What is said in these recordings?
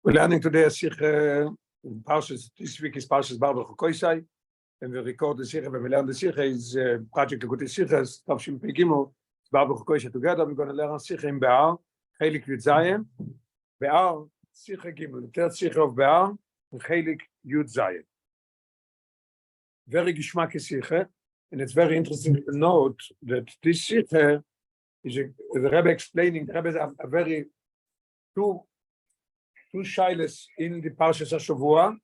We're learning today a Sicha. Parshas, this week is Parshas Likkutei, and we record the Sicha. When we learn the Sicha, is project Likkutei Sichos, Tavshim Pegimo, Likkutei together. We're going to learn Sicha in Behar, Chelek Behar, Sicha Gimel, the third Sicha of Behar, and Chelek Zayin. Very geschmack Sicha, and it's very interesting to note that this Sicha is the Rebbe explaining. The Rebbe is a very two shilas in the Parshas Shavua,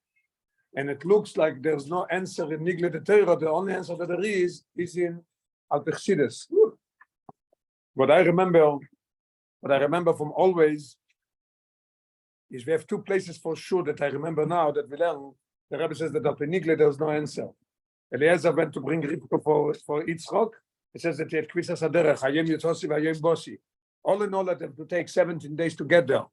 and it looks like there's no answer in Likkutei Torah. The only answer that there is in Al-Chassidus. What I remember from always is we have two places for sure that I remember now that we learn. The Rebbe says that at Likkutei there's no answer. Eliezer went to bring Rivka for Yitzchok. He says that he had Kvisa Saderech, Hayem Yitzosi, Hayem Bosi. All in all, that have to take 17 days to get there.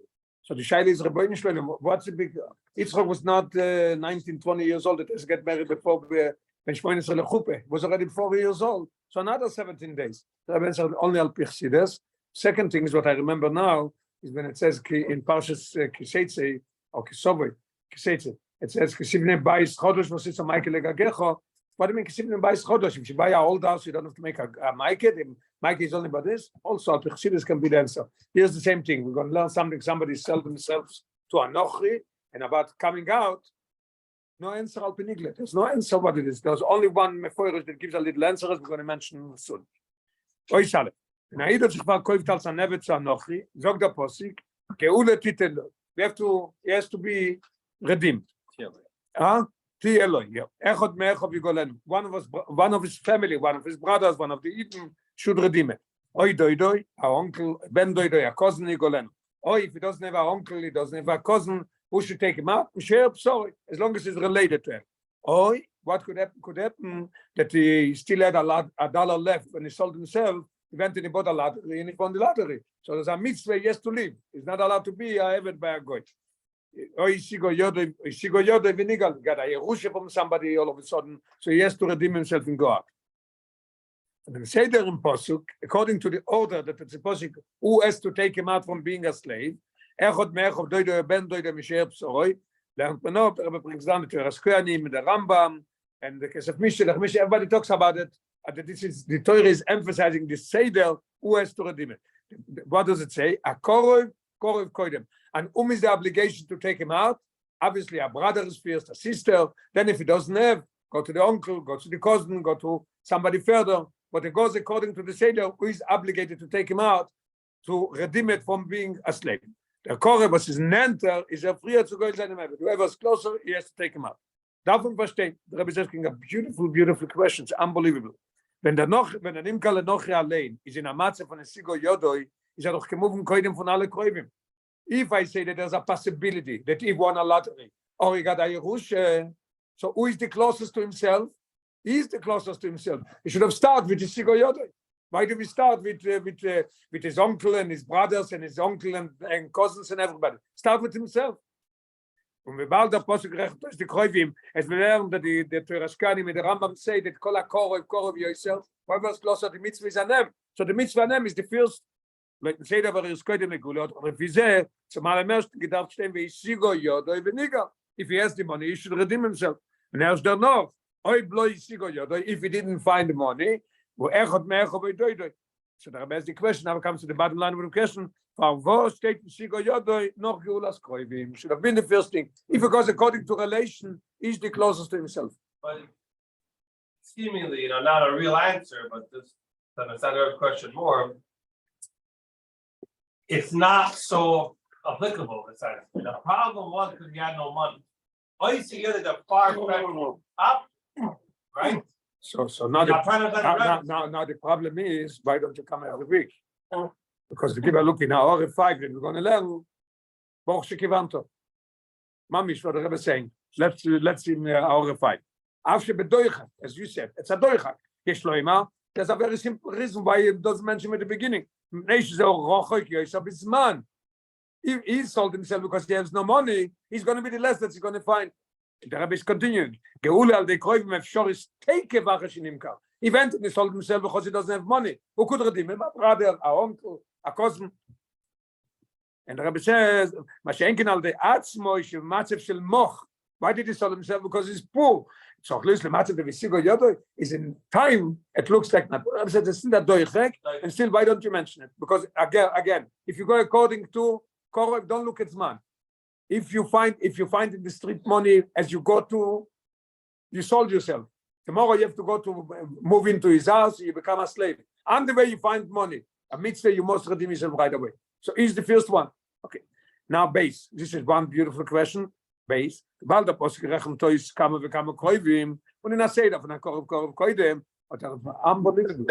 So the Shaila is Rebbeinu Shalom. What's the big? Yitzchok was not 19, 20 years old. It has to get married before Ben Shmoynes Lechupe. Was already 4 years old. So another 17 days. The Rebbe said only al Pichsides. Second thing is what I remember now is when it says in Parshas Kiseitze or Kisovei Kiseitze. It says Kisivne Bayis Chodosh Vositza Michael Legagecho. What do you mean Kisivne Bayis Chodosh? If you buy a old house, you don't have to make a Michael. Michael is only about this. Also, Pichsides can be the answer. Here's the same thing. We're going to learn something. Somebody sell themselves to a Nochri, and about coming out, no answer al Peniglet. There's no answer what it is. There's only one Mephorish that gives a little answer, as we're going to mention soon. Oishale. We have to, he has to be redeemed. One of his family, one of his brothers, one of the Eden should redeem it. Oi doidoi, our uncle, Ben doidoi, a cousin Nigolen. Or if he doesn't have an uncle, he doesn't have a cousin, who should take him out? Sorry, as long as he's related to him. Or what could happen that he still had a dollar left when he sold himself. He went and he bought a lottery and he won the lottery. So there's a mitzvah he has to live. He's not allowed to be a Eved by a goy. Or Sigo Yodoi Vinigal got a Yerusha from somebody all of a sudden, so he has to redeem himself and go out. And then say there in Posuk, according to the order that it's a Posuk, who has to take him out from being a slave? Echod Me'echov Doido Ben Doido Misher Psoroi. Lernt man out, Rebbe brings down the Teras Kohanim, the Rambam, and the Kesef Mishelech. Everybody talks about it. This is the Torah is emphasizing the Seder, who has to redeem it. What does it say? A Korov Koidem. And is the obligation to take him out? Obviously, a brother is first, a sister. Then, if he doesn't have, go to the uncle, go to the cousin, go to somebody further. But it goes according to the Seder, who is obligated to take him out to redeem it from being a slave. The Korov, was his nenter, is a free to go in seinem Eved. Whoever's closer, he has to take him out. Davon verstehen, the Rebbe is asking a beautiful, beautiful question. It's unbelievable. Wenn der Nimkale noch allein ist in der Matze von der Sigo Yodoi, ist doch gemoved koidem von alle Koivim. If I say that there's a possibility that he won a lottery or he got a Yerush, so who is the closest to himself? He is the closest to himself. He should have started with the Sigo Yodoi. Why do we start with his uncle and his brothers and his uncle and cousins and everybody? Start with himself. Und wir bald auf Posuk recht durch die Koivim, es wir lernen, dass die Teuraskani mit der Rambam say that kol ha-korov yourself, whoever's closer the mitzvah is anem. So the mitzvah anem is the first, like we say that there is koidem negulot, or if he say, so mal emerst gedacht stehen, wie Sigo Yodoi v'nigal. If he has the money, he should redeem himself. And there's there no, oi bloi Sigo Yodoi, if he didn't find the money, wo echot me'echot v'doidoi. So the Rebbe has the question, now comes to the bottom line of the question, should have been the first thing. If it goes according to relation, he's the closest to himself. But seemingly, not a real answer, but just to understand the question more, it's not so applicable. The problem was because he had no money. All you see here is the far up, right? So now the problem is, why don't you come every week? Because the people are looking now, or 5, then we're going to learn. Boch shekivanto. Mamish, what the Rebbe is saying. Let's see our 5. After bedoichak, as you said, it's a doichak. There's a very simple reason why it doesn't mention at the beginning. If he sold himself because he has no money, he's going to be the less that he's going to find. The Rebbe is continuing. Geule al de kroivim efshoris take vachash nimkar. He went and he sold himself because he doesn't have money. Who could redeem him? A brother, a uncle, a cousin. And the Rebbe says, Mashenkin al de atzmo shel matzev shel moch. Why did he sell himself? Because he's poor. So the matzev de visigo yodo is in time. It looks like not. Rebbe says it's not doichek, and still, why don't you mention it? Because again, if you go according to Korah, don't look at Zman. If you find in the street money as you go to, you sold yourself. Tomorrow you have to go to move into his house. You become a slave. And the way you find money, a mitzvah, you must redeem yourself right away. So he's the first one. Okay. Now base. This is one beautiful question. Base. Bald der Posuk rechem tois kama vekama koivim. Und in a Seder von a Korov koidem. Unbelievable.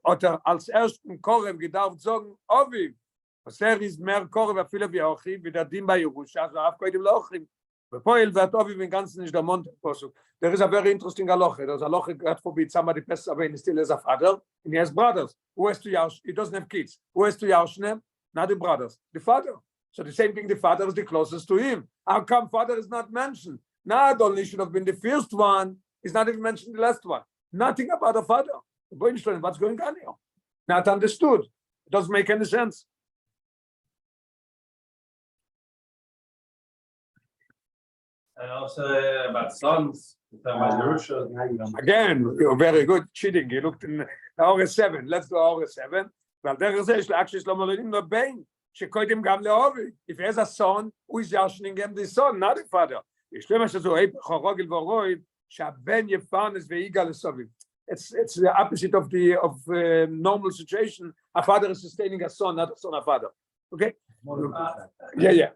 Oder als ersten Korov gedarf sagen, Oviv. Was ist mehr Korov viele wie Ochiv, wie der Dim bei Yerusha, so auf koidem lochim. Bepoil wird Oviv im Ganzen nicht der Mond Posuk. There is a very interesting halacha. There's a halacha that forbids somebody passes away and still has a father, and he has brothers. Who has to yash? He doesn't have kids. Who has to yash them? Not the brothers, the father. So the same thing, the father is the closest to him. How come father is not mentioned? Not only should have been the first one, he's not even mentioned the last one. Nothing about the father. What's going on here? Not understood. It doesn't make any sense. And also about sons. Again, you're very good cheating. You looked in Aura 7. Let's do Aura 7. Well, there is actually no pain. If he has a son, who is yashing him the son, not the father. It's the opposite of the normal situation. A father is sustaining a son, not a son a father. Okay? Yeah.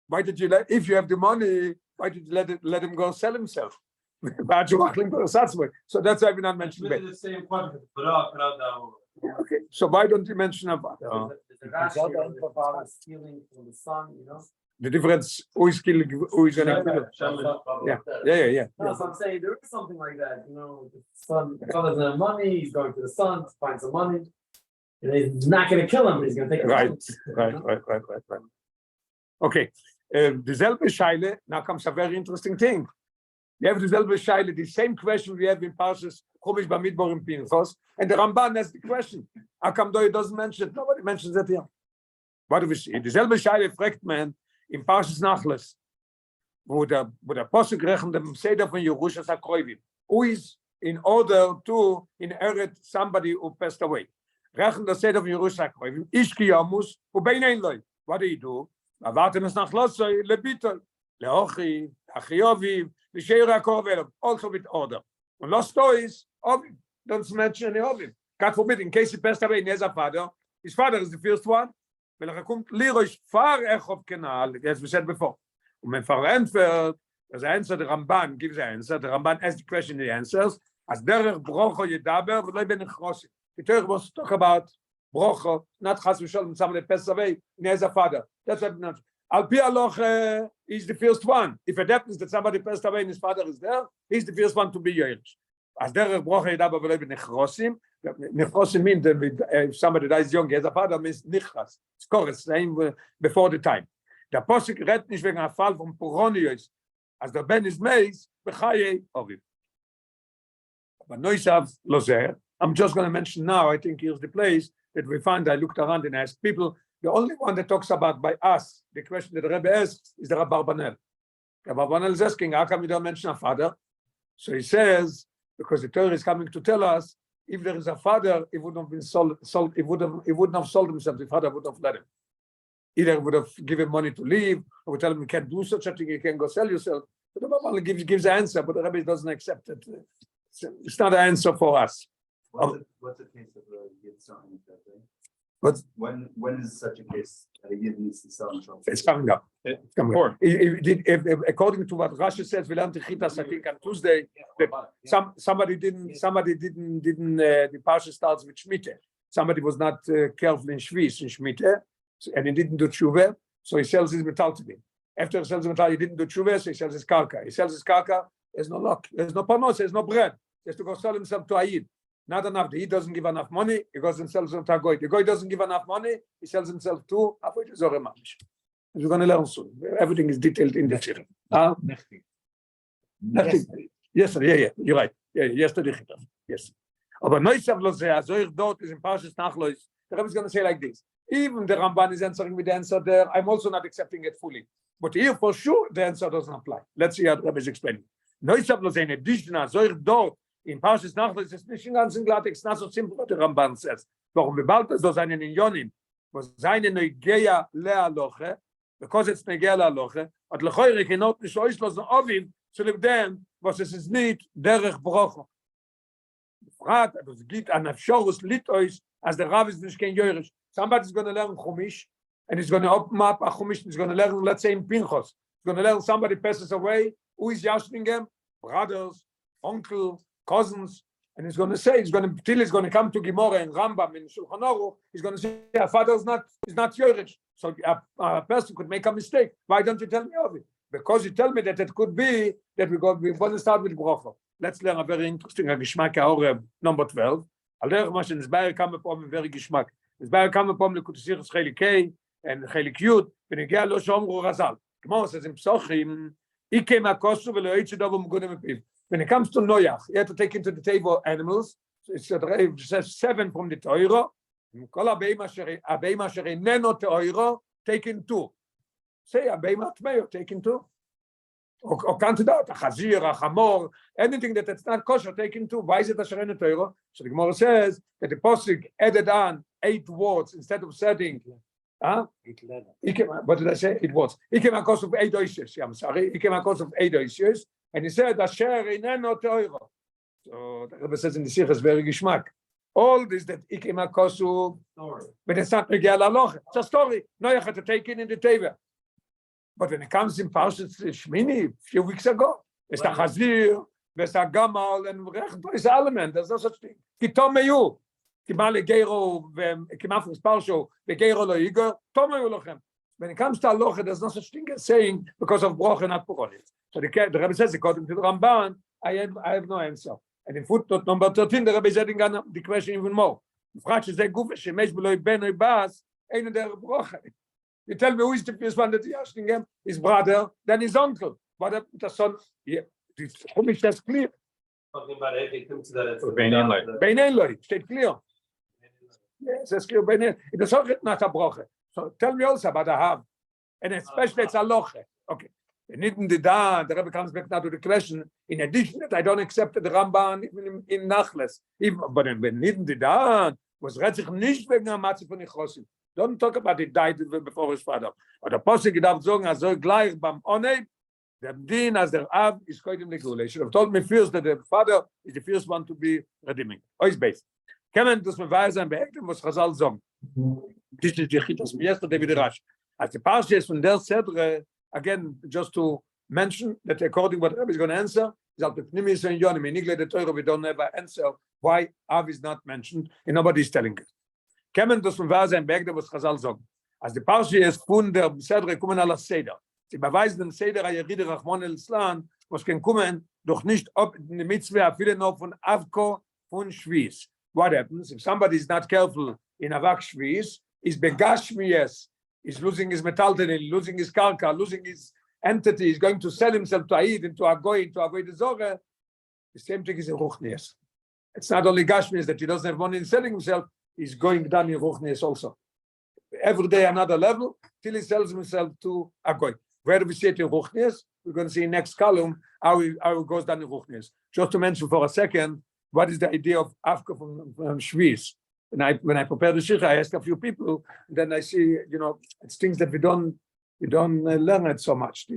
Why did you if you have the money, why did you let him go sell himself? So that's why we're not mentioning it. The same question. Okay, so why don't you mention about stealing from the son, you know? the difference? Who is killing? Who is going to kill? Yeah. No, so I'm saying there is something like that, you know. The son doesn't have money. He's going to the son to find some money, and he's not going to kill him. But he's going to take it. Right. Okay, the selbe Scheile. Now comes a very interesting thing. We have the selbe Scheile, the same question we have in Parshas Chumash Bamidbar in Pinchas, and the Ramban has the question. How come though he doesn't mention it? Nobody mentions it here. What do we see? The selbe Scheile fragt man in Parshas Nachles, wo der Posuk rechnet dem Seder von Yerusha Sakroivim, who is in order to inherit somebody who passed away. Rechnet der Seder von Yerusha Sakroivim, Ishki Yamus, who beinein loy. What do? Warten es nach Lossoi, Lebitol, Leochi, Achioviv, Lisheira Korvelov, also with order. And lost toys, Ovim, don't mention any Ovim. God forbid, in case he passed away, he has a father. His father is the first one. Kommt Lirosh far Echov Kenal, as we said before. When answered, as the answer, the Ramban gives the answer. The Ramban asks the question, he answers. As derech brocho yedaber, v'lo ben nechrosi. The Torah was talk about brocho, not chas v'sholem, somebody passed away, and he has a father. That's what not. Al pi aloch is the first one. If it happens that somebody passed away and his father is there, he's the first one to be yoyish. As derech brocho yedaber, v'lo ben nechrosim. Nechrosim means that if somebody dies young, he has a father, means nichras. It's correct, same before the time. The Posuk redt nicht wegen a Fall von Poronius. As the Ben is meis, bechaye Oviv. But noisav lozer. I'm just going to mention now, I think here's the place that we find. I looked around and asked people. The only one that talks about by us, the question that the Rebbe asks, is the Rabbi Barbanel. Rabbi Barbanel is asking, how come you don't mention a father? So he says, because the Torah is coming to tell us, if there is a father, he wouldn't have been sold. He wouldn't have sold himself. The father would have let him. Either would have given money to leave, or would tell him you can't do such a thing. You can go sell yourself. But the Bible gives the answer, but the Rebbe doesn't accept it. It's not an answer for us. What's the case of Yitzhak? But when is such a case that a Yid needs to sell himself? it's coming up. It's coming up. According to what Rashi says, we learned the Chitas, I think on Tuesday. Somebody didn't. The Parsha starts with Shemitah. Somebody was not careful in Shemitah, and he didn't do tshuva, so he sells his metal to him. After he sells his metal, he didn't do tshuva, so he sells his karka. He sells his karka. There's no luck. There's no panos. There's no bread. He has to go sell himself to a Yid. Not enough. The Yid doesn't give enough money. He goes and sells himself to a goy. The goy doesn't give enough money. He sells himself to avoid Zoreh Mamish. We're going to learn soon. Everything is detailed in the Torah. Nothing. Yes, sir. Yeah. You're right. Yeah, yesterday. Yes. Aber Neusav lo ze, also ich dort is in Parshas Nachlois, the Rebbe is going to say like this. Even the Ramban is answering with the answer there, I'm also not accepting it fully. But here for sure, the answer doesn't apply. Let's see how the Rebbe is explaining. Neusav lo ze, in addition, also ich dort, in Parshas Nachlois, ist nicht in ganzen glatt, it's not so simple what the Ramban says. Warum wir bald so seinen Inyonim, was seine Neugeya lealoche, because it's Neugeya lealoche, at lechoire cannot nicht auslosen Ovim, zu dem, was es ist nicht derech brocho. Fragt, es gibt an Afshorus Litois, as the Rav is nicht kein Jörisch. Somebody's going to learn Chumash, and he's going to open up a Chumash, he's going to learn, let's say, in Pinchos. He's going to learn somebody passes away, who is yashning him? Brothers, uncle, cousins, and he's going to say, till he's going to come to Gemara and Rambam in Shulchan Aruch, he's going to say, our father is not Jörisch. So a person could make a mistake. Why don't you tell me of it? Because you tell me that it could be that we want to start with Brocha. Let's learn a very interesting Geschmack number 12. I'll learn much in this Behar come upon very Geschmack. This Behar come upon Likkutei Chelek and Chelek Yud, when you get lo shomru razal. Gemara says in Psochim, Ikem akosu v'lo yitzu davar m'gunim epiv. When it comes to Noach, you have to take into the table animals. It says 7 from the Torah. Kol abeim asher eineno te'ora, taking 2. Say abeim atmeo, taking 2. Or can't do that, a chazir, a chamor, anything that it's not kosher, taken to. Why is it asher eineno te'ora? So the Gemara says that the Pasuk added on 8 words instead of saying, what did I say? It was. He came across of 8 oishes. I'm sorry. He came across of 8 oishes, and he said, asher eineno te'ora. So the Rebbe says in the Sichos very Geschmack. All this that he came across of, but it's not Megel Aloch. It's a story. Noach had to take it in the table. But when it comes in Parshas Shmini, a few weeks ago, it's a Chazir, it's a Gamal, and it's an element. There's no such thing. Kitomeyu, Kimale Geiro, Kimafus Parsho, the Geiro lo Igor, Tomeyu lochem. When it comes to Aloch, there's no such thing as saying because of Broch and not Puronis. So the Rebbe says, according to the Ramban, I have no answer. And in footnote number 13, the Rebbe is adding on the question even more. You tell me who is the first one that is asking him? His brother, then his uncle. But the son, yeah, Chumash that's clear. Talking about it comes to that. Bein Eloi, state clear. Yes, it's clear. Bein Eloi. It is not a broche. So tell me also about the Hav. And especially it's a loche. Okay. And even the Rebbe comes back now to the question. In addition, that I don't accept the Ramban even in Nachles. But when even the was Retzich nicht wegen der Matze von Ichosim. Don't talk about it died before his father. But the Pasuk darf sagen, also gleich beim Onei, der Din as der Av is koidim Ligulei. Should have told me first that the father is the first one to be redeeming. Ois base. Kemen das me weiß sein beektem, was Chazal sagen. Das ist die Chitas, yesterday with the Rash. As the Parshas from der Sedre, again, just to mention that according to what Rebbe is going to answer, is that the Pnimis and Yonim, in English, the Torah, we don't ever answer why Av is not mentioned, and nobody is telling us. Kemen das von wahr sein Berg, was Chazal sagen. Als die Parshas ist von der Sedre kommen alle Seder. Sie beweisen dem Seder, Ayeride Rachmon el-Islan, was kann kommen, doch nicht ob in der Mitzvah, viele noch von Avko, von Shviz. What happens? If somebody is not careful in Avak Shviz, is begashmiyes, is losing his metaltenin, losing his karka, losing his entity, is going to sell himself to Aid, into a goy, into avoid the Zorah. The same thing is in Ruchnias. It's not only Gashmias that he doesn't have money in selling himself, he's going down in Ruchnias also. Every day another level, till he sells himself to a goy. Where do we see it in Ruchnias? We're going to see in next column how it goes down in Ruchnias. Just to mention for a second, what is the idea of Afka from Shviz? When I prepare the Sicha, I ask a few people, then I see, it's things that we don't learn it so much,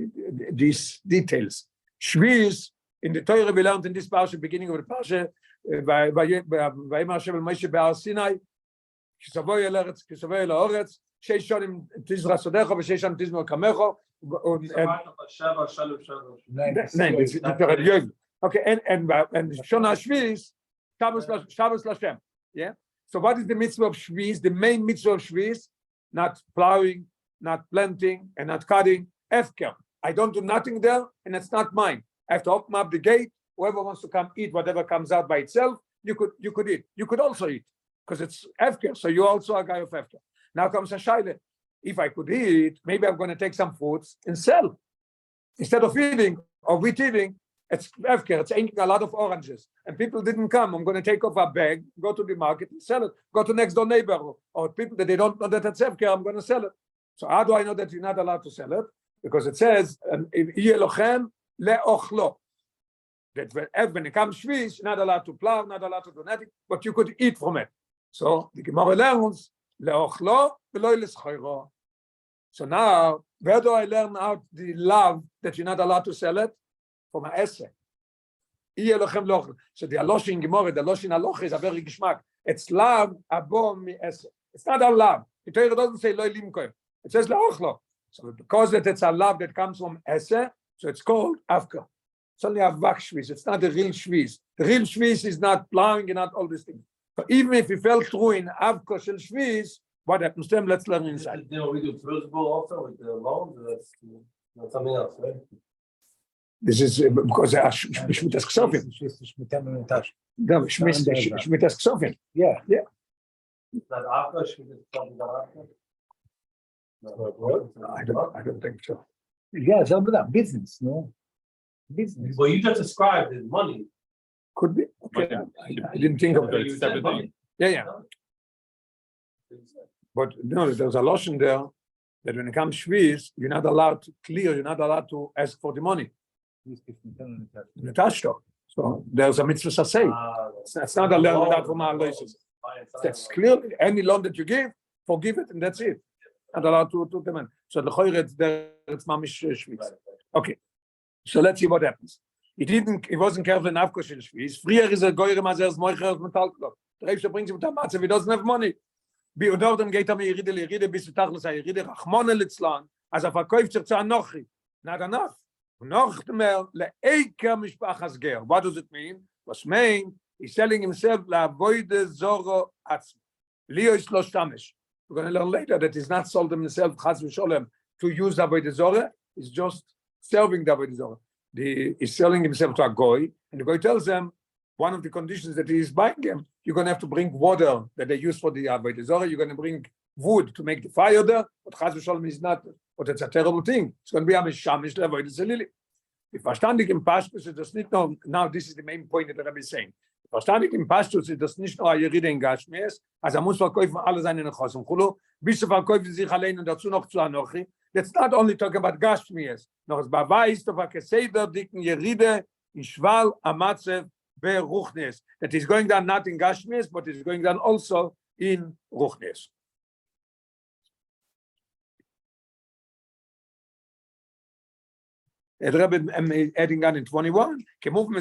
these details. Shviz, in the Torah we learned in this Parsha, beginning of the Parsha, Vayimar Hashem el Moshe Behar Sinai, Kisavoy el Eretz, Kisavoy el Oretz, Sheish Shonim Tizra Sodecho, V'sheish Shonim Tizmor Kamecho. Okay, and Shona Shviz, Shabbos Lashem. Yeah. So what is the mitzvah of Shviz? The main mitzvah of Shviz, not plowing, not planting, and not cutting. Efker. I don't do nothing there, and it's not mine. I have to open up the gate. Whoever wants to come eat whatever comes out by itself, you could eat. You could also eat because it's Efker. So you're also a guy of Efker. Now comes a shaila. If I could eat, maybe I'm going to take some fruits and sell instead of eating or with eating. It's Efker, it's eating a lot of oranges. And people didn't come. I'm going to take off a bag, go to the market and sell it. Go to next door neighbor. Or people that they don't know that it's Efker, I'm going to sell it. So how do I know that you're not allowed to sell it? Because it says, that when it comes Shviz, you're not allowed to plow, not allowed to do nothing, but you could eat from it. So the Gemara learns, so now, where do I learn out the love that you're not allowed to sell it? From an essay. So the alosh in Gemara, the alosh in aloch is a very geschmack. It's love abom mi essay. It's not a love. The Torah doesn't say loy limkoy. It says leochlo. So because it's a love that comes from essay, so it's called afka. It's only a vak shviz. It's not the real shviz. The real shviz is not plowing and not all these things. So even if you fell through in avka shel shviz, what happens to them? Let's learn inside. You know, we do principle also with the loans, or that's something else, right? This is because Shmitas Ksofim. No, Shmitas Ksofim. Yeah. Not after, should it something after? I don't think so. Yeah, it's over that business, no? Business. Well, you just described his money. Could be. Okay. I didn't think of that. Yeah. But no, there's a lotion there that when it comes Shviz, you're not allowed to clear, you're not allowed to ask for the money. So there's a mitzvah say. It's not a learn that from our lawyers. That's clearly any loan that you give, forgive it, and that's it. Not allowed to demand. So the choyret there, it's mamish Shviz. Okay, so let's see what happens. He wasn't careful enough because Shviz. Früher is a goyre mazers moicher metal club. The Rebbe brings him to matze. He doesn't have money. Bi odortem geht am Yeride bis tachlos Yeride Rachmon litzlan. As a verkauft sich zu anochi. Not enough. Noch mehr le'eker mishpachas ger. What does it mean? What's mean? He's selling himself la'avoide zoro atzmo. Leo is lo shtamesh. We're going to learn later that he's not sold himself chas v'sholem to use avoide zoro. He's just serving the avoide zoro. He's selling himself to a goy, and the goy tells them one of the conditions that he is buying him, you're going to have to bring water that they use for the avoide zoro. You're going to bring wood to make the fire there, but chas v'sholem is not. But it's a terrible thing. It's going to be a mishamish levoid zelili. If verstandig im Pashtus is das nicht nur, now this is the main point that the Rabbi is saying. Verstandig im Pashtus ist das nicht nur eine Yeride in Gashmies, also muss verkaufen alle seine Nechos und Chulu, bis verkaufen sich allein und dazu noch zu Anochi. Let's not only talk about Gashmies, noch es beweist auf a Keseder dicken Yeride in Shval Amatzev Beruchnes. That is going down not in Gashmies, but it's going down also in Ruchnes. Adding on in 21, he didn't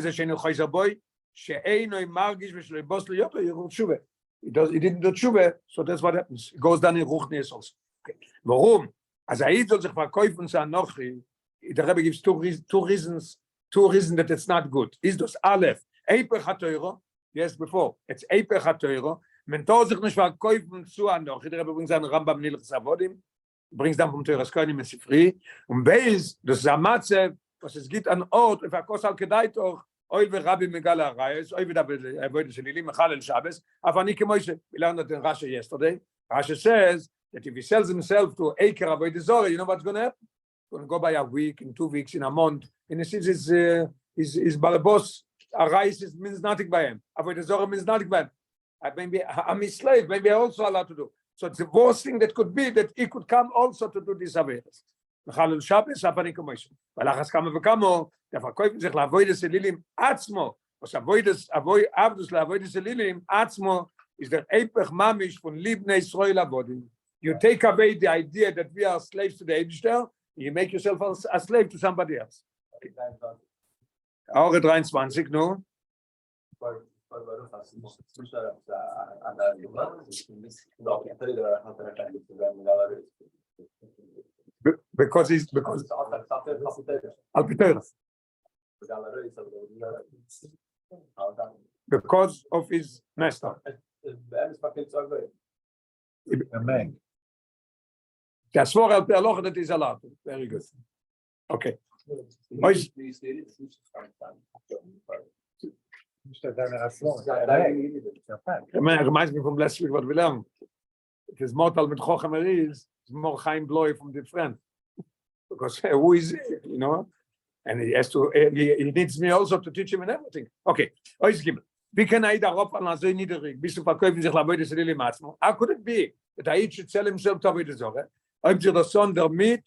do tshuva, so that's what happens. It goes down in Ruchnes also. Okay. Warum? As Aid soll sich verkaufen zu Anochi, the Rebbe gives two reasons that it's not good. Is das Aleph, Eipech HaTeuro, yes, before, it's Eipech HaTeuro, Mentor sich nicht verkaufen zu Anochi, the Rebbe brings an Rambam Nilchus Avodim, brings dann vom Teures Koine mit Sifri, und Beis, das ist Amatzev, was es gibt an Ort, if a Kosal Kedait auch, Oil ve Rabbi Megal HaRayos, Oil vida Avodah Shelilim, Mechalel Shabbos, Avani Kemoishe, we learned that in Rashi yesterday. Rashi says that if he sells himself to Eiker Avodah Zorah, you know what's going to happen? It's going to go by a week, in 2 weeks, in a month. And he says his Balabos, Arayis means nothing by him. Avodah Zorah means nothing by him. Maybe I'm his slave, maybe I'm also allowed to do. So it's the worst thing that could be that he could come also to do these Avedas. Mechalel Shabbos, Avani Kemoishe. Balachas Kamo Vekamo, der verkauft sich Avodah Shelilim Atzmo, was Avdus Avodah Shelilim Atzmo is the Eipech Mamish from Libnei Israel Avodim. You take away the idea that we are slaves to the Eibishter, you make yourself a slave to somebody else. Aure 23, no? Because Alpiteras. Because of his master. Amen. That's for Alpeloch that is allowed. Very good. Okay. Reminds me from last week what we learned. It is mortal with Chochem is more Chaim Bloy from the friend. Because who is it, you know? And he has to, he needs me also to teach him and everything. Okay, Ois Gimel. Wie kann darauf an so niedrig, bis zu verkaufen sich Avodah Zarah Matzmo? How could it be that I should sell himself to Avodah Zarah? Ob sie das Son damit,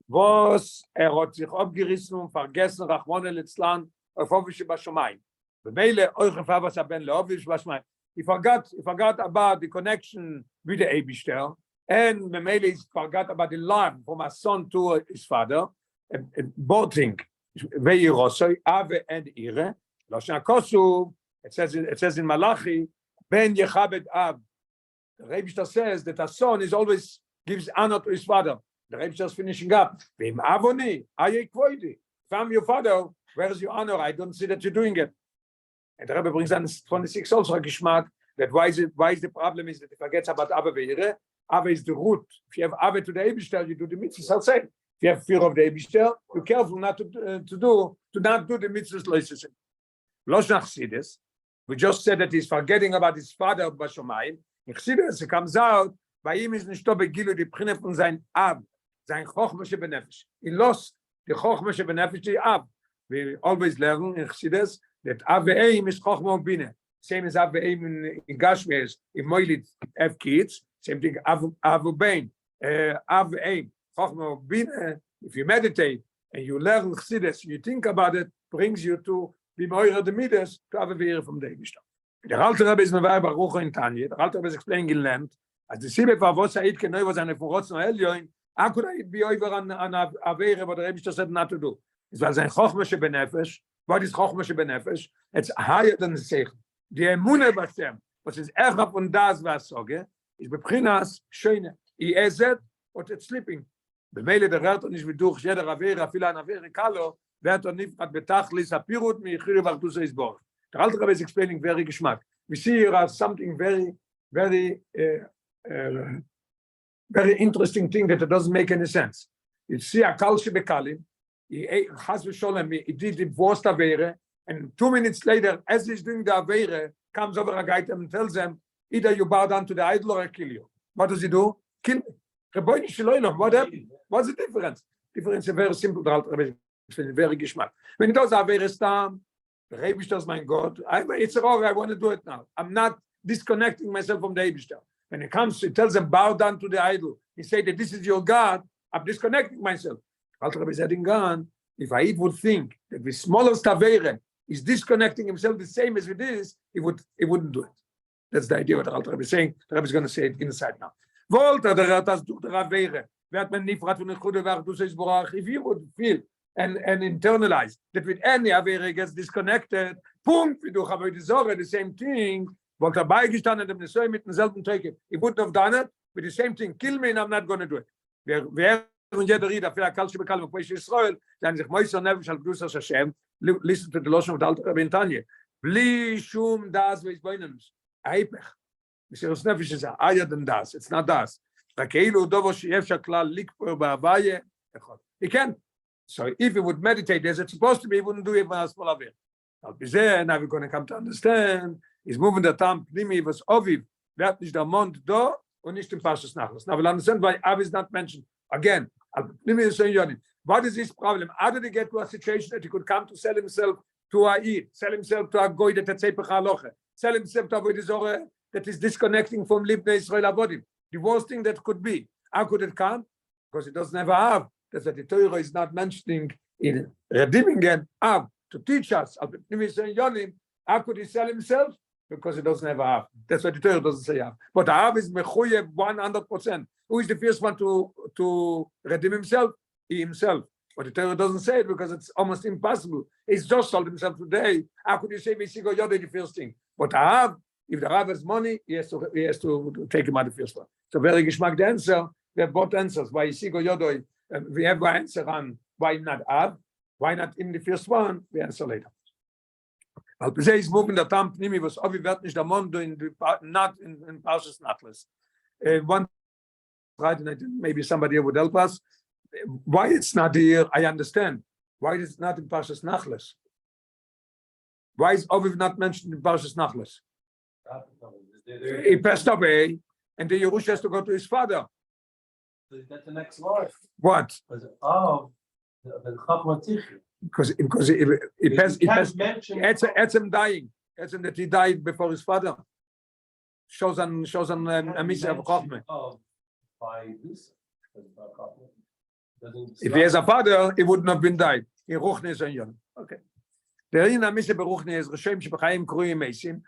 was hat sich abgerissen und vergessen, Rachmone Litzlan, auf Hovische Bashomayim. Bemele, euch was ben Leovish Bashomayim. He forgot about the connection with the Eibishter, and Bemele he forgot about the love from his son to his father. Both things, Veirosoi, Ave and Ire. Lashon Kosu, it says in Malachi, Ben Yechabed Ab. The Eibishter says that a son is always gives honor to his father. The Rebbe is finishing up. Vim avoni, aye kvoidi. If I'm your father, where's your honor? I don't see that you're doing it. And the Rebbe brings on from the six also a geschmack that why is the problem is that he forgets about Ave ve'ire. Ave is the root. If you have Ave to the Eibishter, you do the mitzvahs. I'll say. If you have fear of the Eibishter, you're careful not to not do the mitzvahs loisesim. Losh Chassidus. We just said that he's forgetting about his father Bashomayim. In Chassidus, it comes out. Bei ihm ist nicht Gilu die Prinne von sein Ab. Sein Chochmashe Benefesh. He lost the Chochmashe Benefesh to Ab. We always learn in Chassidus that Av ve'eim is Chochma Bine. Same as Av ve'eim in Gashmias, in Moilid have kids. Same thing, Av u'bein. Av ve'eim, Chochma Bine. If you meditate and you learn Chassidus, you think about it, brings you to be Moira the Midas, to Av ve'eim from the Eibishter. The Alter Rebbe is Mevai Baruch in Tanya. The Alter Rebbe is explaining in Land. As the Sibbe for what Said can know was an Furotz no Elyoin. How could I be over on Avere, what the Rebbe said not to do? It was ein Chochmashe Benefesh. What is Chochmashe Benefesh? It's higher than the Sech. The Emune Bashem, which is Echab und Das Vasoge, is Beprinas Schöne. He is it, but it's sleeping. The Mele der Rat und nicht wie durch jeder Avere, viele an Avere Kalo, wird nicht betachlis Apirut mi Chiri Vartus Eisborg. The Alter Rebbe is explaining very geschmack. We see here something very, very very interesting thing that it doesn't make any sense. You see a Kalshi Bekalim, he has Sholem, he did divorced Avere, and 2 minutes later, as he's doing the Avere, comes over a guy and tells them, either you bow down to the idol or I kill you. What does he do? Kill me. What happened? What's the difference? Difference is very simple, very geschmack. When he does Avere Stam, the Rebbe does, my God, it's wrong, I want to do it now. I'm not disconnecting myself from the Eibishter. When it comes, he tells them, bow down to the idol. He said that this is your God. I'm disconnecting myself. Alter Rebbe said in Gan, if I would think that the smallest Avere is disconnecting himself the same as it is, he wouldn't do it. That's the idea what the Alter Rebbe is saying. The Rebbe is going to say it inside now. If you would feel and internalize that with any Avere gets disconnected, the same thing. But dabei gestanden dem Nesoi mit demselben Träger. He wouldn't have done it with the same thing. Kill me and I'm not going to do it. Wer und jeder Rieder, für Kalshi Bekal und Poish Israel, sagen sich Moiser Nevish al Gdusas Hashem, listen to the Lashon of the Alter Rebbe in Tanya. Bli shum das veis boinenus. Aipech. Mesiras Nefesh is higher than das. It's not das. Rakeilu dovo she'efshar klal likpor ba'avaye. He can't. So if he would meditate as it's supposed to be, he wouldn't do it when it's full of it. Now we're going to come to understand. Is moving the time Pnimi was Oviv, wird nicht der Mond da und nicht im Parshas Nachlas. Now we'll understand why Av is not mentioned. Again, Pnimi is saying, Yoni, what is his problem? How did he get to a situation that he could come to sell himself to a Eid, sell himself to a Goy that Tzepech HaLoche, sell himself to a Avodah Zarah that is disconnecting from Libnei Israel Avodim? The worst thing that could be. How could it come? Because it doesn't have Av. That's what the Torah is not mentioning in redeeming again Av to teach us. Pnimi is saying, Yoni, how could he sell himself? Because he doesn't have a Av. That's what the Torah doesn't say Av. But Av is mechuyev 100%. Who is the first one to redeem himself? He himself. But the Torah doesn't say it because it's almost impossible. He's just sold himself today. How could you say Sichos Yoda the first thing? But Av, if the Av has money, he has to take him out the first one. So very geschmack the answer. We have both answers. Why Sichos Yoda? We have one answer on why not Av. Why not in the first one? We answer later. Al Pizay is moving the time Pnimi was Ovi wird nicht der Mond not in Parshas Nachlas. One maybe somebody would help us. Why it's not here, I understand. Why is it not in Parshas Nachlas? Why is Ovi not mentioned in Parshas Nachlas? He passed away, and the Yerush has to go to his father. That's the next verse. What? Was it? Oh, Because he passed, mention. Etzem dying. Etzem that he died before his father. Shows on a mitzvah of Chochmah. By this. If he has a father, he would not have been died. In Ruchnis and Yon. Okay. Der in a mitzvah beruchni is Reshem shebachayim kruim mesim.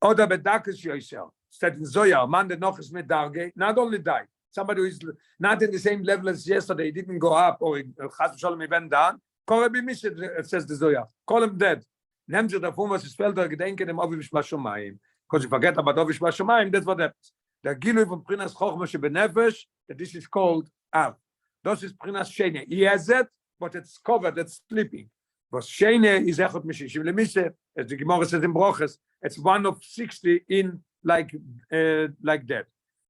Oda bedakes yoiser. Said in Zoya, man that noch is mit darge, not only died. Somebody who is not in the same level as yesterday, didn't go up, or Chas v'Sholom he went down. Kore b'mishet, it says the Zoya. Call him dead. Nehmt sich davon, was ist Felder gedenken dem Ovi v'shma shomayim. Because you forget about Ovi v'shma shomayim, that's what happens. Der Gilui von Prinas Chochmah shebenefesh, that this is called Av. Das ist Prinas Shene. He has it, but it's covered, it's sleeping. Was Shene is Echot Meshishim Lemise, as the Gemara says in Broches, it's one of 60 in like that.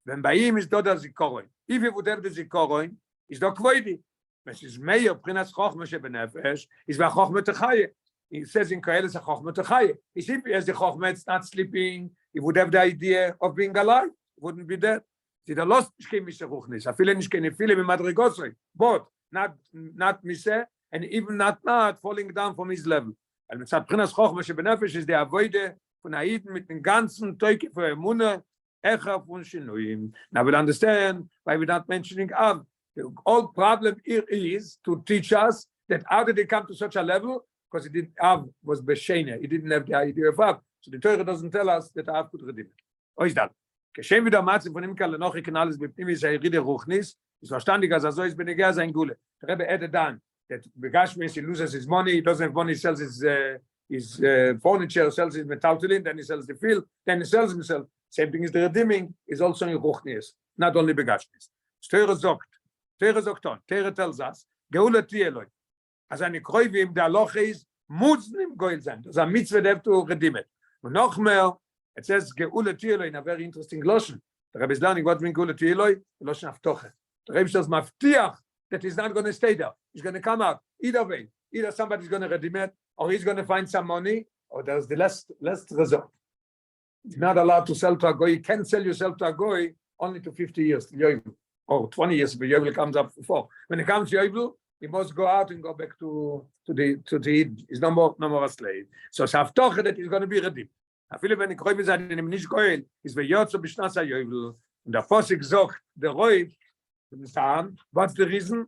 When by him is Doda Zikoron. If he would have the Zikoron, is do Kvoidi. When is Meir Prinas Chochmah shebenefesh, is va Chochmah Techaye. He says in Koheles a Chochmah Techaye. If he has the Chochmah, it's not sleeping, he would have the idea of being alive. Wouldn't be dead. See, the lost Misha Ruchnis. I feel any Madrigosri, but not Misha, and even not falling down from his level. And mit Prinas Chochmah shebenefesh is the avoide von Aiden mit dem ganzen Teuke für Emunah, Echa von Shinuim. Now we'll understand why we're not mentioning Av. The whole problem here is to teach us that how did they come to such a level? Because Av was Beshene. He didn't have the idea of Av. So the Torah doesn't tell us that Av could redeem it. Ois that. Keshem wieder Matze von ihm kann noch ich alles mit ihm ist Ride Ruchnis. Ist verstandig, als so ist Beneger sein Gule. The Rebbe added down that Begashmis, he loses his money, he doesn't have money, he sells his furniture, sells his metaltalin, then he sells the field, then he sells himself. Same thing is the redeeming, is also in Ruchnis, not only Begashmis. Teure sagt on, Teure tells us, Geule Tieloi, as eine Kreuwe der Loch ist, muss nicht Goil sein. Das ist ein Mitzvah, der to redeem it. Und noch mehr, it says Geule Tieloi in a very interesting Loschen. The Rebbe is learning what means Geule Tieloi, Loschen Avtoche. The Rebbe says Maftiach that he's not going to stay there. He's going to come out. Either way, either somebody's going to redeem it, or he's going to find some money, or there's the last result. You're not allowed to sell to a goy. You can sell yourself to a goy only to 50 years, or 20 years, but Yovel comes up before. When it comes to Yovel, he must go out and go back to the he's no more a slave. So Savtoche that he's going to be redeemed. I feel when the Kroiv is in him nicht goel, is veyotzo b'shnas haYovel. And the Posik sagt, the Roiv, what's the reason?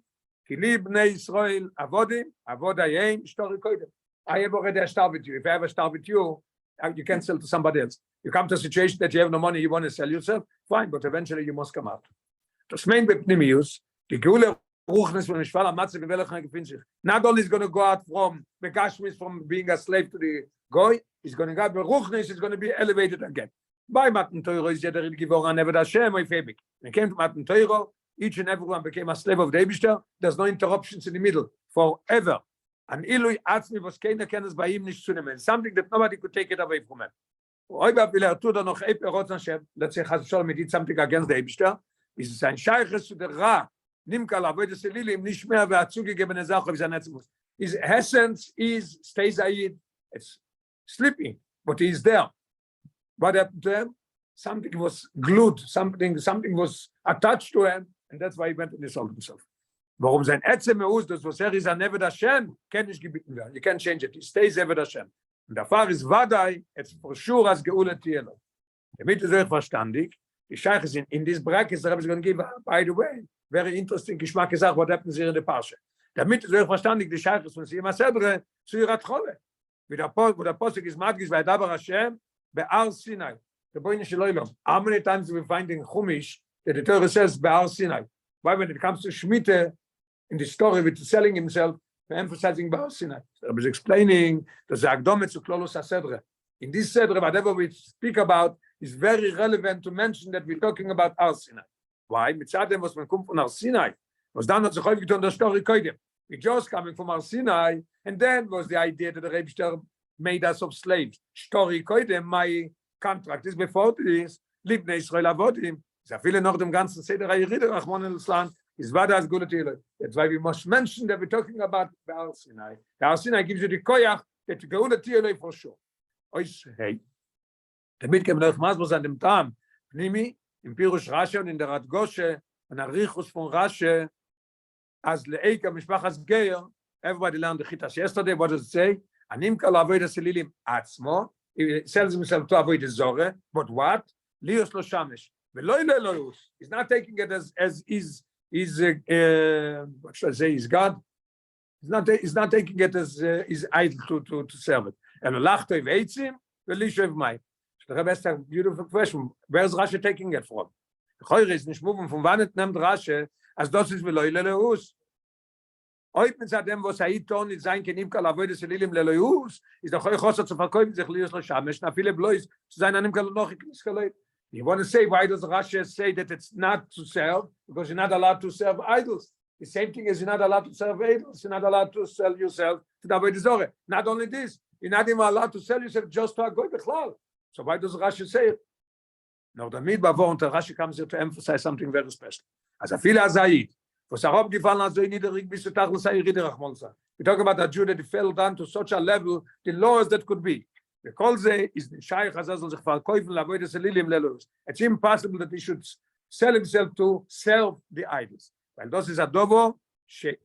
Ki li bnei Yisrael avodim, avodayim, shtori koidem. I have already started with you. If I ever start with you, you can sell to somebody else. You come to a situation that you have no money, you want to sell yourself, fine, but eventually you must come out. Das main bepnimius, die Geule Ruchnis von Mishval Matze Bevelach gefindt sich. Not only is going to go out from Begashmis, from being a slave to the Goy, he's going to go out, but Ruchnis is going to be elevated again. By Matan Teuro is jeder Givorah never Hashem or Febik. When it came to Matan Teuro, each and everyone became a slave of the Eibishter. There's no interruptions in the middle, forever. And Ilui Atzmi was keiner kennes bei ihm nicht zu nehmen. Something that nobody could take it away from him. Oiba will tut noch Eperot Hashem, let's say Chas Shalom did something against the Eibishter, is sein Scheiches zu der Ra, Nimkal Avoid the Selilim, nicht mehr wer zugegebene Sache, wie sein Netzmus. His essence is, stays Ayid, it's sleeping, but he's there. What happened to him? Something was glued, something was attached to him, and that's why he went and he sold himself. Warum sein Etzem das was ist an Eved Hashem, kann nicht gebeten werden. You can't change it. He stays Eved Hashem. Und der Fall ist Vadai, it's for sure as Geule Tielo. Damit ist euch verstandig, die Scheiche sind in this bracket, the Rebbe is going to give, by the way, very interesting Geschmack gesagt, what happens here in the Parsha. Damit ist euch verstandig, die Scheiche von Sima Sedre zu ihrer Trolle. Wo der Posuk ist Madgish, bei Dabar Hashem, Behar Sinai. The Boine Shloilom. How many times we find in Chumash that the Torah says Behar Sinai? Why when it comes to Shemitah, in the story with selling himself, emphasizing Behar Sinai. I was explaining the Zagdomet to Klolos HaSedre. In this Sedre, whatever we speak about is very relevant to mention that we're talking about Har Sinai. Why? Mitzadem was man kommt von Har Sinai. Was dann hat sich häufig getan, der Story koidem. We just coming from Har Sinai, and then was the idea that the Rebbe made us of slaves. Story koidem, my contract is before this, Libnei Yisrael Avodim. Sehr viele noch dem ganzen Seder HaYerida, Rachmon el-Islam, is Vadas Gulatile. That's why we must mention that we're talking about the Har Sinai. The Har Sinai gives you the koyach that the Gulatile for sure. Ois, hey. Damit kann man euch maßlos an dem Tam, Pnimi, im Pirush Rashi und in der Radgoshe, und Arichus von Rashi, as Leika Mishpachas Geir, Everybody learned the Chitas yesterday. What does it say? Animka la'avodas elilim atzmo. He sells himself to avoid the Zorah. But what? Lios lo shamesh. He's not taking it as what should I say? He's God. He's not taking it as his idol to serve it. And lachtoi veitzim ve'lishov mai. So the Rebbe asked a beautiful question. Where's Rashi taking it from? The Choyre is nicht moving from wann it nimmt Rashi as das ist veloyle leus. Heute mit dem was ton nicht sein kenim kal avodes elilim leus ist der Choyre zu verkaufen sich lios lo shamesh na viele blois zu sein anem kal noch nicht. You want to say why does Rashi say that it's not to serve? Because you're not allowed to serve idols. The same thing as you're not allowed to serve idols. You're not allowed to sell yourself to the avodah zorah. Not only this, you're not even allowed to sell yourself just to a goy bechlal. So why does Rashi say it? Now the midbavor and Rashi comes here to emphasize something very special. As a fila zaid, for Sarab gefallen as so niederig bis zu Tag sei Rachmonsa. We talk about a Jew that fell down to such a level, the lowest that could be. The kolze is the shaykh hazal sich verkaufen lavodes elilim lelos. It's impossible that he should sell himself to serve the idols. Weil das ist a dovo shei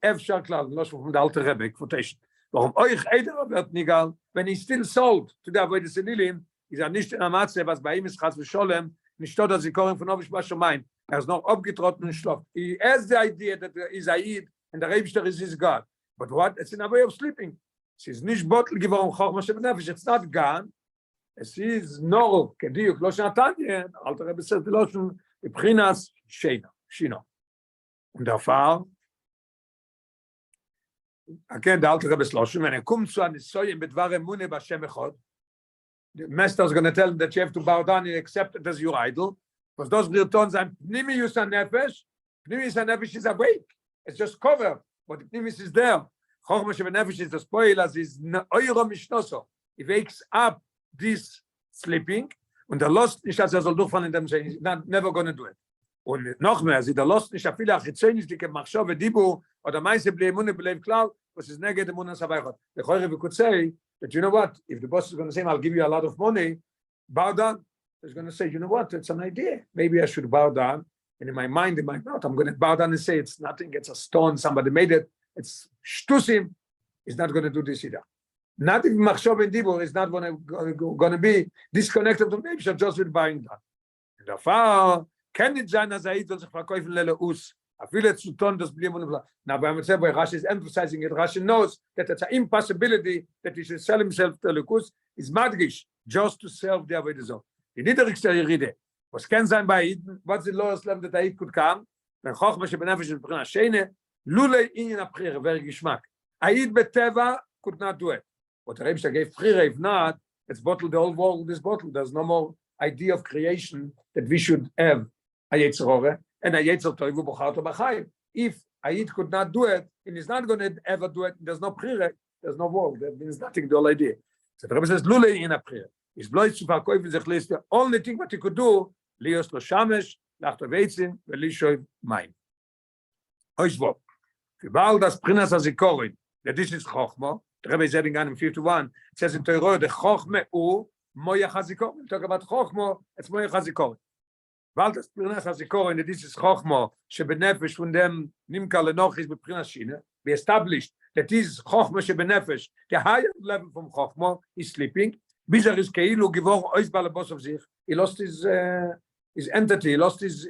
efshar klal, los from the alter Rebbe quotation. Warum euch eider wird nigal, when he still sold to the avodes elilim, is nicht in der Matze, was bei ihm ist chas v'sholem, nicht dort, dass sie kochen von Obish Bashomayim. Ist noch abgetrotten und schlaft. He has the idea that there is Aid and the Rebster is his God. But what? It's in a way of sleeping. It's nicht bottle geworden, Chochma Shebenefesh. It's not gone. Es ist nur, kediuk, lo shenatanye, alter Rebbe says, lo shen, b'chinas shino. Und der Fall, again, der alter Rebbe sloshim, wenn kommt zu an Soyim bedvar emune b'Shem echad, the master is going to tell him that you have to bow down and accept it as your idol. Because those returns and Pnimius and Nefesh is awake. It's just covered, but the Pnimius is there. Chochma Shebenefesh is the spoil as is Euro Mishnoso. He wakes up this sleeping, and the lost nicht als soll durchfallen in dem sein. He's never going to do it. Und noch mehr, sie der lost nicht viele Achitzenis, die Machshove Dibu oder meiste Bleimune bleibt klar, was ist nege dem Munas Avaychot. The Choyre could say that, you know what, if the boss is going to say, I'll give you a lot of money, bow down. He's going to say, you know what, it's an idea. Maybe I should bow down. And in my mind, in my mouth, I'm going to bow down and say, it's nothing, it's a stone, somebody made it. It's shtusim. He's not going to do this either. Not even Machshov and Dibur is not going to be disconnected from nature just with buying that. And therefore, can it sein, as I will sich verkaufen leleus? I feel it's to turn this blame on. Now, by myself, Rashi is emphasizing it. Rashi knows that it's an impossibility that he should sell himself to lekus. Is madgish just to serve the avodah zorah. Die niedrigste Rede, was kann sein bei Eden, what's the lowest level that Aid could come? When Chochma Shebenefesh is b'china shene, lule inyan apchire, very geschmack. Aid beteva could not do it. What the Rebbe gave free, if not, it's bottled the whole world, this bottle. There's no more idea of creation that we should have a Yetzirah and a Yetzer Toivu B'charto B'chayim. If Aid could not do it, and he's not going to ever do it, there's no prayer, there's no world. That means nothing, the whole idea. So the Rebbe says, lule inyan apchire. Is bloß zu verkaufen sich lässt. The only thing what he could do, lios lo shamesh, lacht veitzin, velishoy mein. Oishvok. Gebal das Prinas Azikorin. That this is Chochma. The Rebbe is adding on in 51. It says in Torah, the Chochme u moyach hazikorin. Talk about Chochma, it's moyach hazikorin. Gebal das Prinas Azikorin, that this is Chochma, shebenefesh von dem nimka lenoch is beprinas shine. We established that this is Chochma shebenefesh. The higher level from Chochma is sleeping. Bizar is keilu givor ois balabos of sich. He lost his entity. He lost his.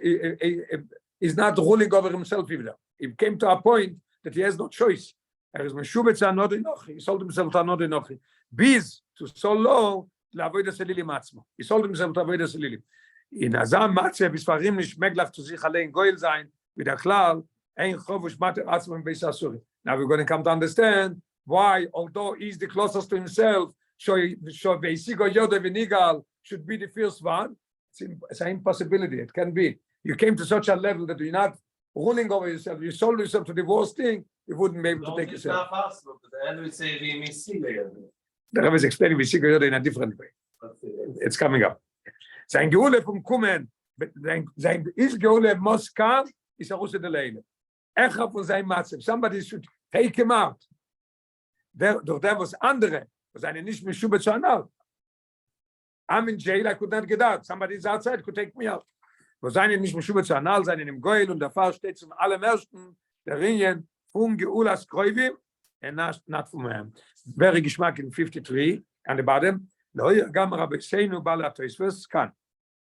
He's not ruling over himself either. He came to a point that he has no choice. He sold himself to another nochi. Biz to so low la'avodas elilim atzmo. He sold himself to avodas elilim. In azam matze bisfarim nicht meglach zu sich allein goil sein mit der klal ein chovush mater atzmo in beis asuri. Now we're going to come to understand why, although he's the closest to himself, should be the first one. It's an impossibility. It can be. You came to such a level that you're not ruling over yourself. You sold yourself to the worst thing. You wouldn't be able to take yourself. It's not possible. But the end we say we miss Sicha. The Rebbe is explaining Sicha in a different way. It's coming up. Sein Geule vom Kummen, sein Geule muss come is a Russe de Leine. Echa von sein Matzev. Somebody should take him out. Durch der was andere. Seine nicht mehr Schube zu anal. I'm in jail, I could not get out. Somebody is outside, could take me out. Wo seine nicht mehr Schube zu anal, seine im Goel und der Fall steht zum allerersten der Ringen von Geulas Kreuvi and not from him. Very geschmack in 53 on the bottom. No, Gam Rabbi Seinu Balatoisvus can.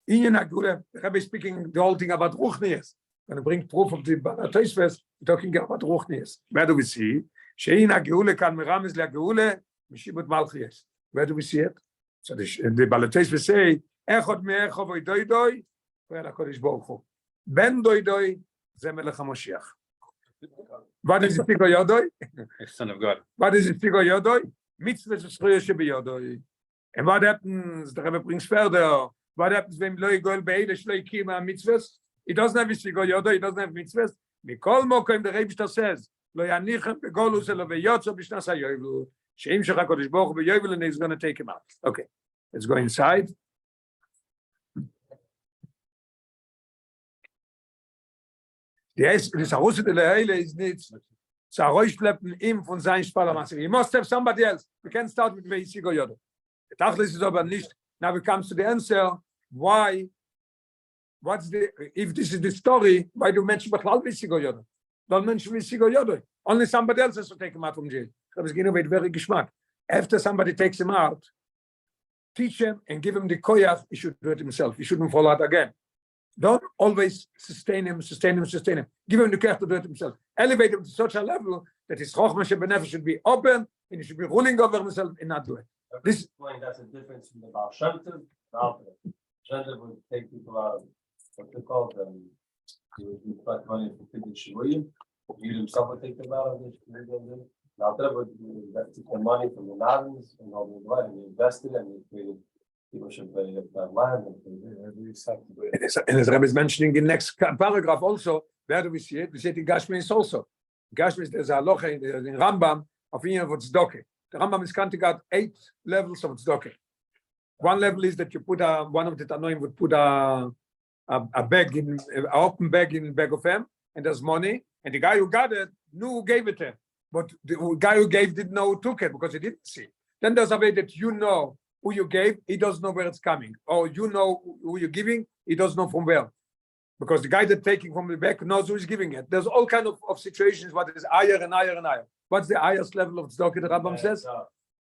In Agule, Rabbi speaking the whole thing about Ruchnias. When I bring proof of the Balatoisvus, talking about Ruchnias. Where do we see? Shein Agule can Meramis Lagule, Mishibut Malchies. Where do we see it? So the Balatoisvus say, Echot Me'echov Oidoidoi, where HaKadosh Baruch Hu. Ben Doidoi, Ze Melech HaMoshiach. What is it, Tigo Yodoi? Son of God. What is it, Tigo Yodoi? Mitzvah Shchroya Shebe Yodoi. And what happens? The Rebbe brings further. What happens when Lo Yigol Be'ele Shlo Yikima Mitzvahs? He doesn't have Tigo Yodoi. He doesn't have mitzvahs. Mikol Mokom, the Rebbe says, Lo Yanichem Begolus Elo Veyotzo B'Shnas HaYovel. Sheim Shech HaKadosh Baruch Hu B'Yovel, and he's going to take him out. Okay, let's go inside. The Sarus de Leile is nicht Saroishleppen ihm von sein Spalamasse. You must have somebody else. We can't start with Veisigo Yodo. The Tachlis is aber nicht. Now we come to the answer. Why? What's the, if this is the story, why do you mention Bechlal Veisigo Yodo? Don't mention Veisigo Yodo. Only somebody else has to take him out from jail. Rabbi Zgino made very geschmack. After somebody takes him out, teach him and give him the koyach, he should do it himself. He shouldn't fall out again. Don't always sustain him. Give him the care to do it himself. Elevate him to such a level that his chokhmah shebenefesh should be open and he should be ruling over himself and not do it. This point, that's a difference from the Baal Shem Tov. Shem Tov would take people out of what they call them. He would collect money for Kiddush Shivuyim. He himself would take them out of this. Now, that would take the money from the Navins and all the blood, and he invested and he created. People should pay that land and as Rebbe is mentioning in the next paragraph also, where do we see it? We see it in Gashmis also. Gashmis, there's a halacha in Rambam of Inyan of Tzedakah. The Rambam is counting out 8 levels of Tzedakah. One level is that you put one of the Tanoim would put a bag in, an open bag in bag of him, and there's money, and the guy who got it knew who gave it to him. But the guy who gave didn't know who took it because he didn't see it. Then there's a way that you know who you gave, he doesn't know where it's coming. Or you know who you're giving, he doesn't know from where. Because the guy that's taking from the back knows who's giving it. There's all kind of situations what is higher and higher and higher. What's the highest level of tzedakah the Rambam says?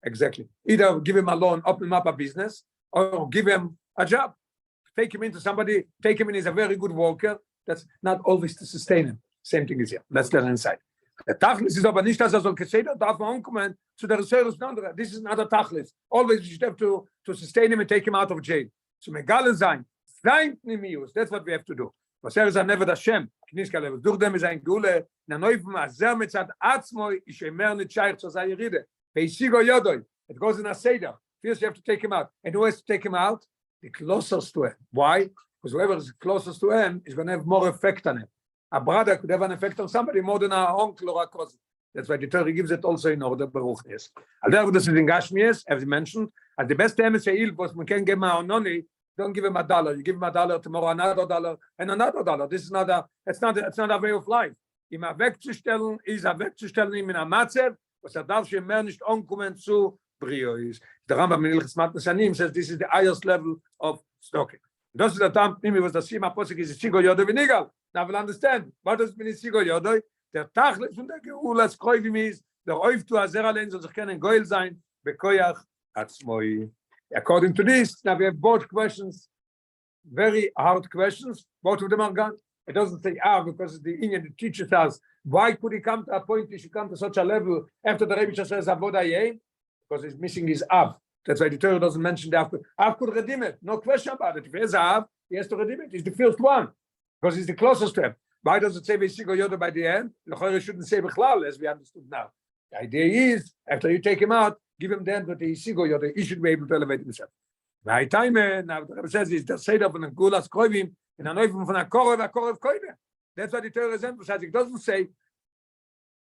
Exactly. Either give him a loan, open him up a business, or give him a job. Take him into somebody, take him in, he's a very good worker. That's not always to sustain him. Same thing is here. Let's get inside. The Tachlis is aber nicht, dass soll Keseder darf man ankommen zu der Reserves. This is not a Tachlis. Always you have to sustain him and take him out of jail. So Megale sein Nimius. That's what we have to do. Was is never the Shem. Kniska level. Durch dem ist ein Gule. Na neufem azer mitzat atzmoi ich emer nicht shaykh zu sei rede. Veisigo yodoi. It goes in a seder. First you have to take him out. And who has to take him out? The closest to him. Why? Because whoever is closest to him is going to have more effect on him. A brother could have an effect on somebody more than an uncle or a cousin. That's why the Torah gives it also in order. Baruch is. Although this is in Gashmias, as mentioned, at the best time is was man can give him a money. Don't give him $1. You give him $1 tomorrow, another $1 and another $1. This is not a. It's not a way of life. Ihm wegzustellen ist wegzustellen ihm in a Matzev, was darf schon mehr nicht ankommen zu Brio ist. Der Rambam in Ilchus Matnes Anim says this is the highest level of stocking. Das ist der Tam, was das Sima Posik ist Sigo Yodo Vinigal. Now we'll understand. What does mean Sigo Yodo? Der Tachlis von der Geulas Kroivim ist, der Oif to Azer Alein soll sich kennen Goel sein, Bekoyach Atzmoi. According to this, now we have both questions, very hard questions. Both of them are gone. It doesn't say because the Indian teaches us why could he come to a point he should come to such a level after the Rebbe says Avodah Yeh? Because he's missing his Av. That's why the Torah doesn't mention the Av. Av could redeem it. No question about it. If he has Av, he has to redeem it. He's the first one because he's the closest to him. Why does it say Vesigo Yoda by the end? The shouldn't say Bechlal, as we understood now. The idea is after you take him out, give him the end with the Vesigo Yoda. He should be able to elevate himself. By time now the Rebbe says is the Seder von the Gulas Kroivim in a Neufung von a Korev Koide. That's what the Torah is emphasizing. It doesn't say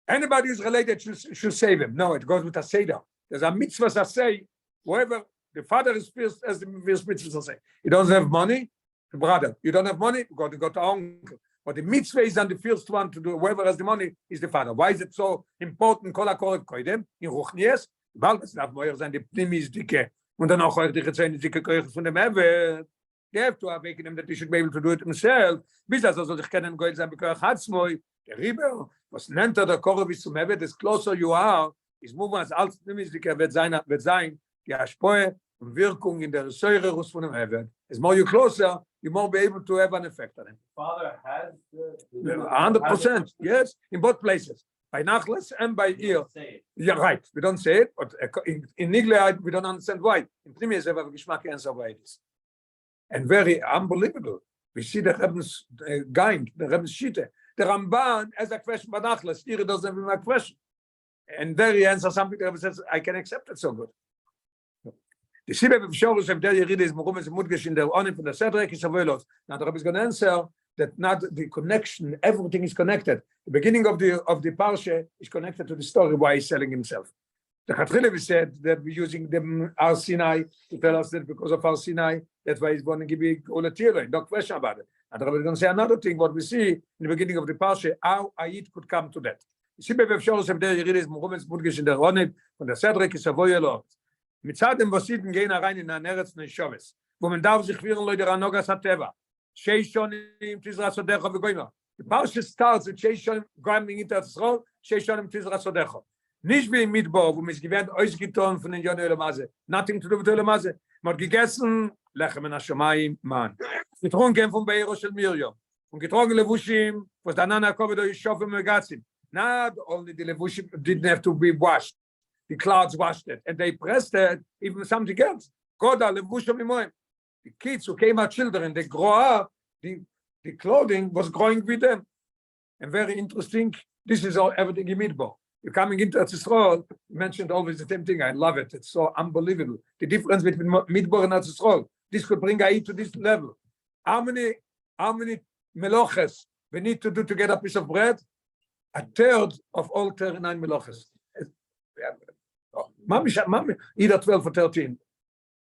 anybody who's related should save him. No, it goes with a Seder. There's a mitzvah that say whoever the father is first as the first mitzvah say. He doesn't have money, the brother. You don't have money, go to uncle. But the mitzvah is on the first one to do. Whoever has the money is the father. Why is it so important? Kol hakorev koidem in Ruchnies. Bald es darf moer sein die Pnimis dicke und dann auch die gezähne dicke Kirche von dem Ewe. They have to awaken him that he should be able to do it himself. Bis das soll sich kennen Goel sein bekoach Hatzmoi, der Riber, was nennt der Korovis zum Evet, the closer you are, is more als Nimisdiker wird sein, die Aspoe und Wirkung in der Säurerus von dem Evet. As more you closer, you more be able to have an effect on him. Father has the 100%, yes, in both places. By Nachlas and by ear. Say it. Yeah, right. We don't say it, but in Nigle, we don't understand why. In Primis, we have a Geschmack answer why it is. And very unbelievable. We see the Rebbe's Gain, the Rebbe's Shite. The Ramban has a question by Nachlas. Ear doesn't have a question. And there he answers something. The Rebbe says, I can accept it so good. The Sibbe of Shorus of der Yeride is Morumes Mudgesh in der Onim from the Chelek is Avulos. Now the Rebbe is going to answer that not the connection, everything is connected. The beginning of the Parsha is connected to the story why he's selling himself. The Chatchilevi said that we're using the Ar Sinai to tell us that because of Ar Sinai, that's why he's going to give you Olatira, no question about it. And the Rebbe is going to say another thing, what we see in the beginning of the Parsha, how Ayit could come to that. The Sibbe of Shorus of der Yeride is Morumes Mudgesh in der Onim from the Chelek is Avulos. Mitzad dem Vasiden gehen rein in der Eretz Neshoves, wo man darf sich führen Leute Ranogas Hateva. Sheishonim Tizra Sodecha v'Goyma. The Parshas starts with Sheishonim going into Israel, Sheishonim Tizra Sodecha. Nicht wie im Midbar, wo man es gewähnt ausgetan von den Jonen Olamase. Nothing to do with Olamase. Man hat gegessen, Lechem in Hashemayim, man. Getrunken vom Behar shel Miriam. Und getrunken Levushim, was der Nana Kovedo Yishof and Megatzim. Not only the Levushim didn't have to be washed. The clouds washed it, and they pressed it, even something else. Koda Levushim Imoim. The kids who came out children, they grow up, the clothing was growing with them. And very interesting, this is all everything in Midbar. You're coming into Eretz you mentioned always the same thing. I love it. It's so unbelievable. The difference between Midbar and Eretz this could bring Ayit to this level. How many meloches we need to do to get a piece of bread? A third of all 39 meloches. Mami, either 12 or 13.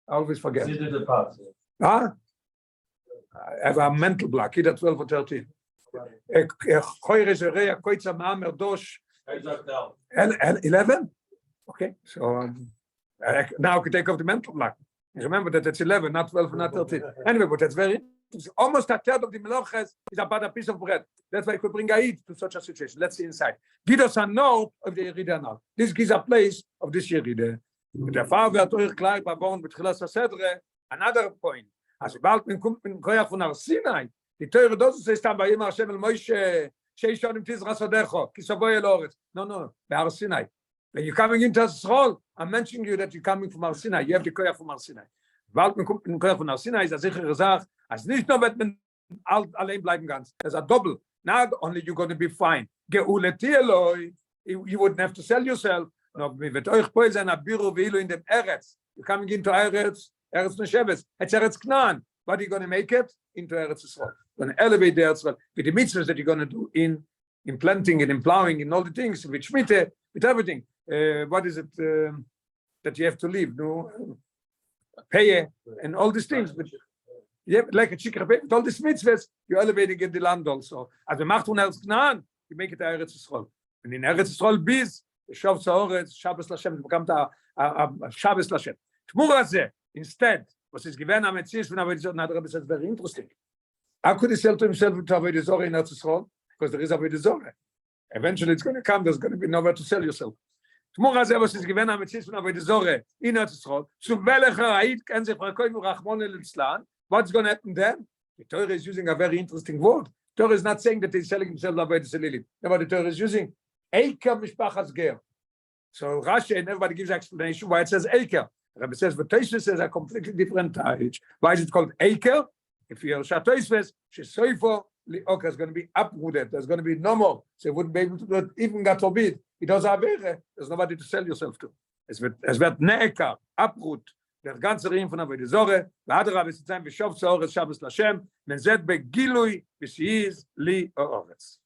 I always forget. Consider the parts. Huh? I have a mental block, either 12 or 13. 11? Okay, so now I can take off the mental block. Remember that it's 11, not 12, not 13. Anyway, but that's very interesting. Almost a third of the meloches is about a piece of bread. That's why I could bring Ayit to such a situation. Let's see inside. Give us a note of the Yerida now. This gives a place of this Yerida. Der Fall wird euch klar geworden mit Chilas Sedre. Another point. As bald man kommt mit Koyach von Ar Sinai. Die teure Dosis ist dann bei ihm Hashem el Moshe. Sheishonim Tizra Sodecha. Kisaboy el Oretz. No. By Ar Sinai. When you're coming into Israel, I'm mentioning you that you're coming from Ar Sinai. You have the Koyach from Ar Sinai. Bald man kommt mit Koyach von Ar Sinai ist eine sichere Sache. Als nicht nur wird man allein bleiben ganz. There's a double. Not only you're going to be fine. Geuleti Eloi. You wouldn't have to sell yourself. No, mit euch boys an Abiru Veilu in dem Eretz. You're coming into Eretz Nesheves. It's Eretz Knan. What are you going to make it? Into Eretz Yisrael. You're going to elevate the Eretz Yisrael with the mitzvahs that you're going to do in planting and in plowing and all the things, with Shmite, with everything. What is it that you have to leave? No, pay and all these things. But yeah, like a chicken, with all these mitzvahs, you're elevating in the land also. As the macht von Eretz Knan, you make it Eretz Yisrael. And in Eretz Yisrael, biz Shav Saoretz, Shabbos Lashem, becomes a Shabbos Lashem. Tmura instead, was is given a Metzius when Avodah Zarah. Rebbe says very interesting. How could he sell to himself to Avodah Zarah in Eretz Yisrael? Because there is Avodah Zarah. Eventually, it's going to come. There's going to be nowhere to sell yourself. Tmura was is given a Metzius when Avodah Zarah in Eretz Yisrael. So welcher Ayit kann sich verkaufen Rachmon el Islam? What's going to happen then? The Torah is using a very interesting word. The Torah is not saying that he's selling himself Avodah Zarah. No, but the Torah is using Eika Mishpachas Ger. So Rashi and everybody gives explanation why it says Eker. The Rebbe says, but Tosfos says a completely different age. Why is it called Eker? If you're Tosfos, Shesoifo Li'oker is going to be uprooted. There's going to be no more. So you wouldn't be able to do it, even God forbid. It does Avere. There's nobody to sell yourself to. Es wird Ne'ekar, uproot. Der ganze Reim von Avodah Zarah, והדרה בסצם ושוב צהורס שבס לשם, מזד בגילוי ושיז לי אורץ.